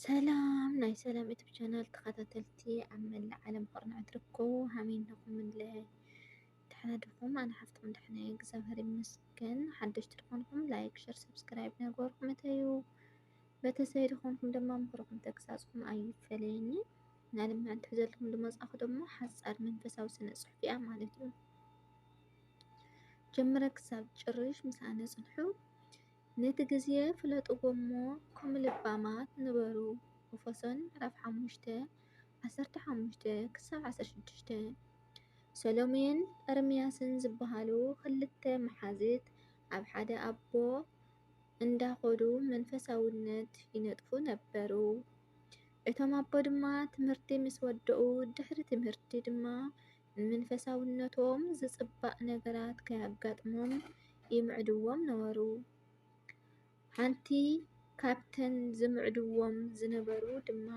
ሰላም ናይ ሰላም ዩቱብ ቻናል ተኸታተልቲ ኣብ መላእ ዓለም ቅርናዕ ትርከቡ ሃመይናኹም ምንላይ ድሕና ድኹም ኣነ ሃፍቶም ድሕና እግዚኣብሔር ይመስገን። ሓደሽቲ ድኾንኩም ላይክ ሸር ሰብስክራይብ ነገርኩም እተዩ በተሰይ ድኾንኩም ድማ ምክርኩም ተግሳጽኩም ኣይፈለየኒ ናልማ እንትሕዘልኩም ድመጻኹ ደሞ ሓጻር መንፈሳዊ ስነ ጽሑፍ እያ ማለት እዩ። ጀምረ ክሳብ ጭርሽ ምሳነ ጽንሑ ነቲ ጊዜ ፍለጥዎ እሞ ከም ልባማት ነበሩ። ኤፌሶን ምዕራፍ 5:15 ክሳብ 16 ሰሎሜን ኤርምያስን ዝበሃሉ ክልተ መሓዝት ኣብ ሓደ ኣቦ እንዳኸዱ መንፈሳውነት ይነጥፉ ነበሩ። እቶም ኣቦ ድማ ትምህርቲ ምስ ወድኡ ድሕሪ ትምህርቲ ድማ መንፈሳውነቶም ዝጽባእ ነገራት ከያጋጥሞም ይምዕድዎም ነበሩ። ሓንቲ ካብተን ዝምዕድዎም ዝነበሩ ድማ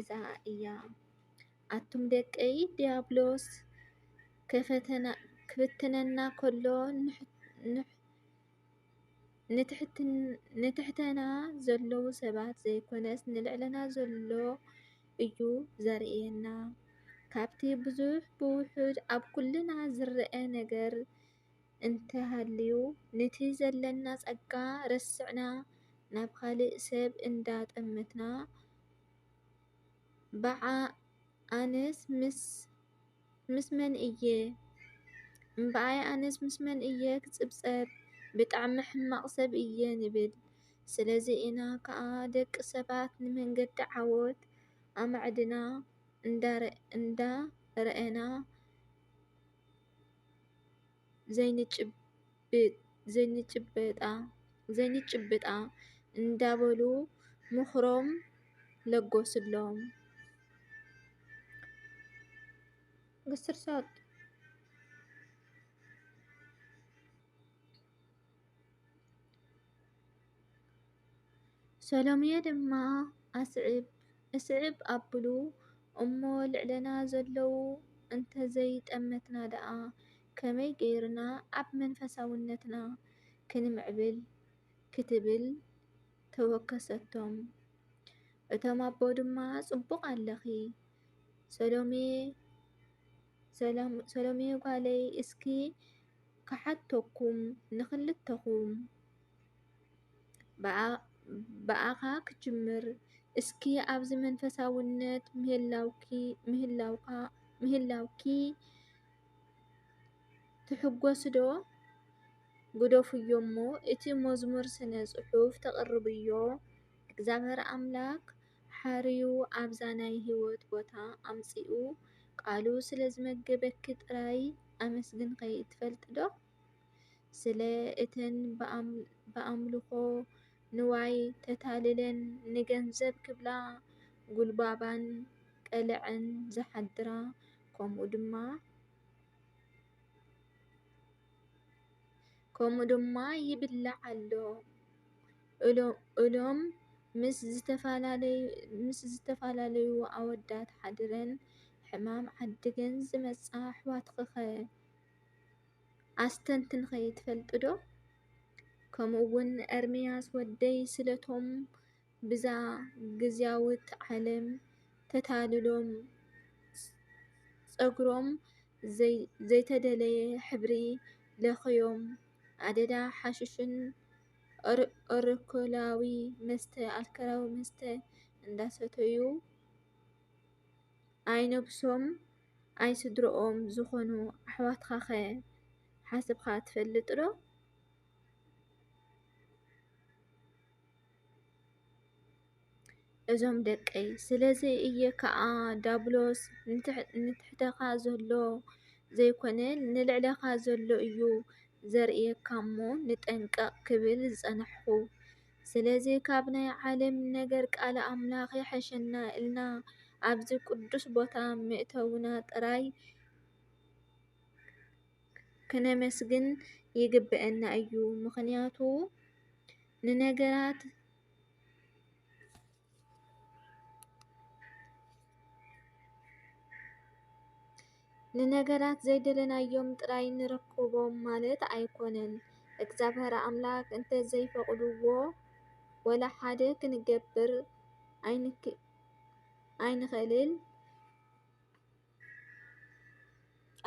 እዛ እያ። ኣቱም ደቀይ ዲያብሎስ ክፍትነና ከሎ ንትሕተና ዘለዉ ሰባት ዘይኮነስ ንልዕለና ዘሎ እዩ ዘርእየና። ካብቲ ብዙሕ ብውሑድ ኣብ ኩልና ዝርአ ነገር እንተሃልዩ ነቲ ዘለና ጸጋ ረሲዕና ናብ ካልእ ሰብ እንዳጠመትና በዓ ኣነስ ምስ መን እየ ክጽብጸብ ብጣዕሚ ሕማቕ ሰብ እየ ንብል። ስለዚ ኢና ከዓ ደቂ ሰባት ንመንገዲ ዓወት ኣማዕድና እንዳረአና ዘይንጭብጣ እንዳበሉ ምኽሮም ለገሱሎም። ግስርሳት ሰሎሜ ድማ እስዕብ ኣብሉ እሞ ልዕለና ዘለዉ እንተዘይጠመትና ደኣ ከመይ ገይርና ኣብ መንፈሳውነትና ክንምዕብል ክትብል ተወከሰቶም። እቶም ኣቦ ድማ ጽቡቕ ኣለኺ ሰሎሜ ጓለይ እስኪ ክሓተኩም ንኽልተኹም በኣኻ ክጅምር እስኪ ኣብዚ መንፈሳውነት ምህላውኪ ትሕጐሱ ዶ? ግደፍዮ እሞ እቲ መዝሙር ስነ ጽሑፍ ተቕርብዮ። እግዚኣብሔር ኣምላክ ሓርዩ ኣብዛ ናይ ህይወት ቦታ ኣምጺኡ ቃሉ ስለ ዝመገበኪ ጥራይ ኣመስግንከይ ትፈልጥ ዶ? ስለ እተን ብኣምልኾ ንዋይ ተታሊለን ንገንዘብ ክብላ ጉልባባን ቀልዐን ዝሓድራ ከምኡ ድማ ይብላዕ ኣሎ ኢሎም ምስ ዝተፈላለዩ ኣወዳት ሓድረን ሕማም ዓድገን ዝመጻ ኣሕዋትኺ ኣስተንትንኸይ ትፈልጡ ዶ? ከምኡ'ውን ኤርምያስ ወደይ ስለቶም ብዛ ጊዜያዊት ዓለም ተታሊሎም ጸጉሮም ዘይተደለየ ሕብሪ ለኽዮም ኣደዳ ሓሽሽን ኣልኮላዊ መስተ እንዳሰተዩ ኣይነብሶም ኣይስድሮኦም ዝኾኑ ኣሕዋትኻ ኸ ሓሲብካ ትፈልጥ ዶ? እዞም ደቀይ ስለዚ እየ ከዓ ዳብሎስ ንትሕተኻ ዘሎ ዘይኮነ ንልዕለኻ ዘሎ እዩ ዘርእየካ እሞ ንጠንቀቕ ክብል ዝጸንሕኹ። ስለዚ ካብ ናይ ዓለም ነገር ቃል ኣምላኽ የሕሸና ኢልና ኣብዚ ቅዱስ ቦታ ምእተውና ጥራይ ክነመስግን ይግብአና እዩ። ምኽንያቱ ንነገራት ዘይደለናዮም ጥራይ ንረክቦም ማለት ኣይኮነን። እግዚኣብሔር ኣምላክ እንተዘይፈቕድዎ ወላ ሓደ ክንገብር ኣይንክእልን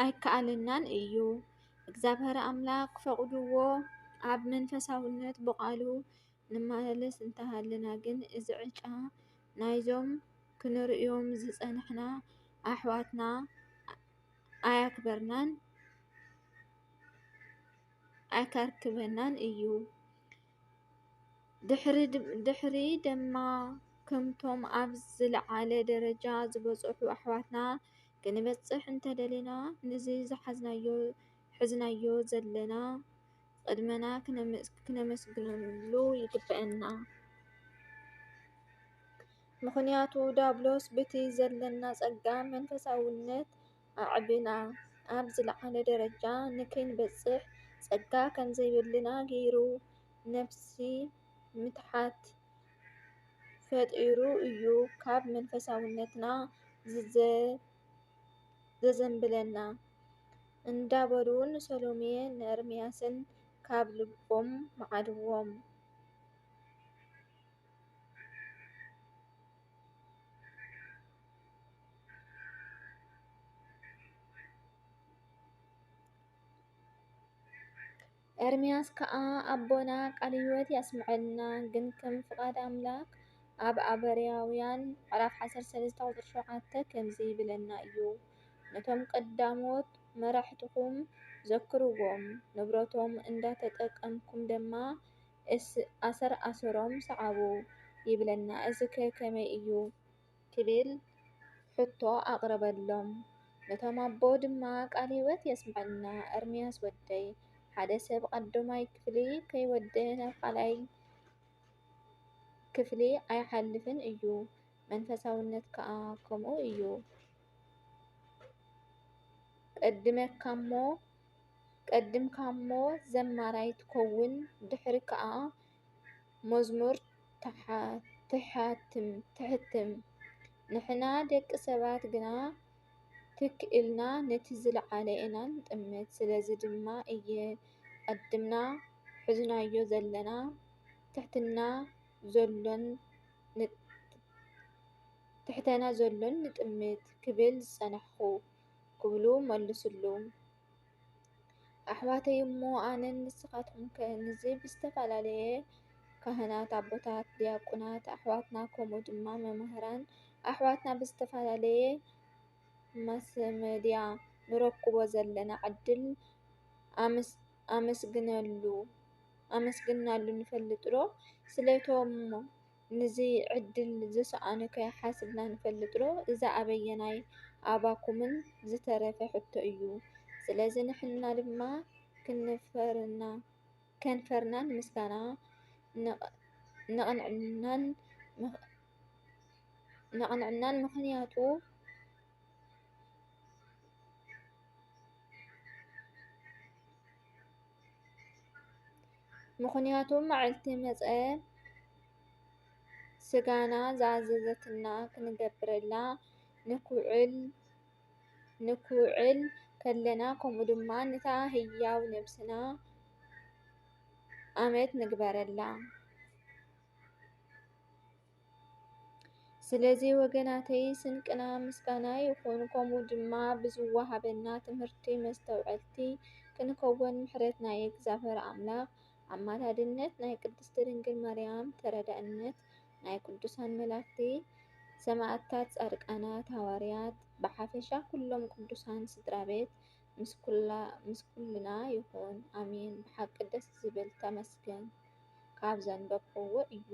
ኣይከኣለናን እዩ። እግዚኣብሔር ኣምላኽ ፈቕድዎ ኣብ መንፈሳውነት ብቓሉ ንመላለስ እንተሃለና ግን እዚ ዕጫ ናይዞም ክንርእዮም ዝጸንሕና ኣሕዋትና ኣያክበርናን ኣይከርክበናን እዩ። ድሕሪ ደማ ከምቶም ኣብ ዝለዓለ ደረጃ ዝበጽሑ ኣሕዋትና ክንበጽሕ እንተደሊና ነዚ ሒዝናዮ ዘለና ቅድመና ክነመስግነሉ ይግብአና። ምኽንያቱ ዲያብሎስ በቲ ዘለና ጸጋ መንፈሳውነት ኣዕቢና ኣብ ዝለዓለ ደረጃ ንከይንበጽሕ ጸጋ ከምዘይብልና ገይሩ ነፍሲ ምትሓት ፈጢሩ እዩ ካብ መንፈሳውነትና ዘዘንብለና እንዳበሉ ንሰሎሜን ንኤርምያስን ካብ ልቦም መዓድዎም። ኤርምያስ ከዓ ኣቦና ቃለ ሕይወት ያስምዐልና ግን ከም ፍቃድ ኣምላክ ኣብ ዕብራውያን ምዕራፍ 13 ቁጽሪ 7 ከምዚ ይብለና እዩ። ነቶም ቀዳሞት መራሕትኩም ዘክርዎም ንብረቶም እንዳተጠቀምኩም ድማ ኣሰሮም ሰዓቡ ይብለና። እዚ ከመይ እዩ ክብል ሕቶ ኣቅረበሎም። ነቶም ኣቦ ድማ ቃለ ሕይወት የስምዐልና ኤርምያስ ወደይ ሓደ ሰብ ቀዳማይ ክፍሊ ከይወደየ ናብ ካልኣይ ክፍሊ ኣይሓልፍን እዩ። መንፈሳውነት ከዓ ከምኡ እዩ። ቀድምካሞ ዘማራይ ትኸውን ድሕሪ ከዓ መዝሙር ትሕትም። ንሕና ደቂ ሰባት ግና ትክ ኢልና ነቲ ዝለዓለ ኢና ንጥምት። ስለዚ ድማ እየ ቀድምና ሒዝናዮ ዘለና ትሕትና ዘሎን ንጥምት ክብል ዝጸንሕኩ ክብሉ መለሱሉ። ኣሕዋተይ እሞ ኣነን ንስኻትኩም ከ ነዚ ብዝተፈላለየ ካህናት ኣቦታት ዲያቆናት ኣሕዋትና ከምኡ ድማ መምህራን ኣሕዋትና ብዝተፈላለየ ማስመድያ ንረክቦ ዘለና ዕድል ኣመስግናሉ ንፈልጥ ዶ? ስለቶም ነዚ ዕድል ዝሰኣኑ ከ ሓሲብና ንፈልጥ ዶ? እዚ ኣበየናይ ኣባኩምን ዝተረፈ ሕቶ እዩ። ስለዚ ንሕና ድማ ከንፈርና ንምስጋና ነቕንዕናን ምኽንያቱ መዓልቲ መጸ ስጋና ዝኣዘዘትና ክንገብረላ ንኩዕል ከለና ከምኡ ድማ ነታ ህያው ነብስና ኣመት ንግበረላ። ስለዚ ወገናተይ ስንቅና ምስጋና ይኹን። ከምኡ ድማ ብዝወሃበና ትምህርቲ መስተውዐልቲ ክንከውን ምሕረት ናይ እግዚኣብሔር ኣምላኽ ኣማላድነት ናይ ቅድስት ድንግል ማርያም ተረዳእነት ናይ ቅዱሳን መላእክቲ ሰማዕታት ጻድቃናት ሃዋርያት ብሓፈሻ ኩሎም ቅዱሳን ስድራቤት ምስ ኩልና ይኹን ኣሜን። ብሓቂ ደስ ዝብል ተመስገን ካብ ዘንበብክዎ እዩ።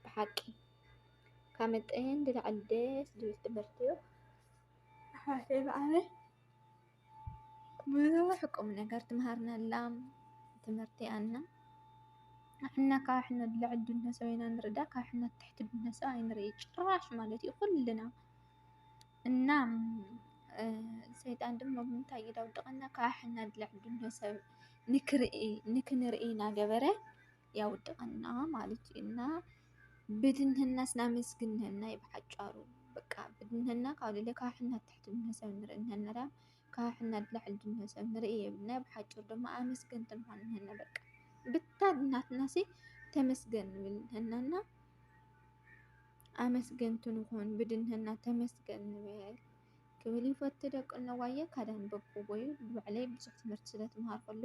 ብሓቂ ካብ መጠን ንላዕሊ ደስ ዝብል ትምህርቲ እዩ። ኣሕዋተይ ብኣበይ ብዙሕ ቁም ነገር ትምሃርናላ ትምህርቲ ኣና ንሕና ካብ ሕና ልዕል ድነ ሰብ ኢና ንርዳእ ካብ ሕና ትሕቲ ድነ ሰብ ኣይንርኢ ጭራሽ ማለት እዩ ኩልና እና ሰይጣን ድማ ብምንታይ እዩ ዘውድቀና ካብ ሕና ልዕል ድነ ሰብ ንክንርኢ እናገበረ ያውድቀና ማለት እዩ። እና ብድንህናስ ናመስግን ብሓጫሩ በቃ ብድንህና ካብ ሕና ትሕቲ ድነ ሰብ ንርኢ ንህና ካብ ሕና ልዕል ድነ ሰብ ንርኢ የብልና ብሓጭሩ ድማ ኣመስገንቲ ንኾን ንህና በቃ ብታድናትናሲ ተመስገን ንብል ንህናና ኣመስገንቲ ንኹን ብድንህና ተመስገን ንብል ክብል ይፈቱ ደቅና ዋየ ካዳን በብዎዩ ብባዕለይ ብዙሕ ትምህርቲ ስለ ትምሃር ከሎ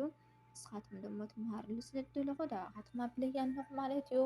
ንስኻትኩም ደሞ ትምሃርሉ ስለ ትደለኹ ዳኣኻትኩም ኣፕለይ ኣለኹ ማለት እዩ።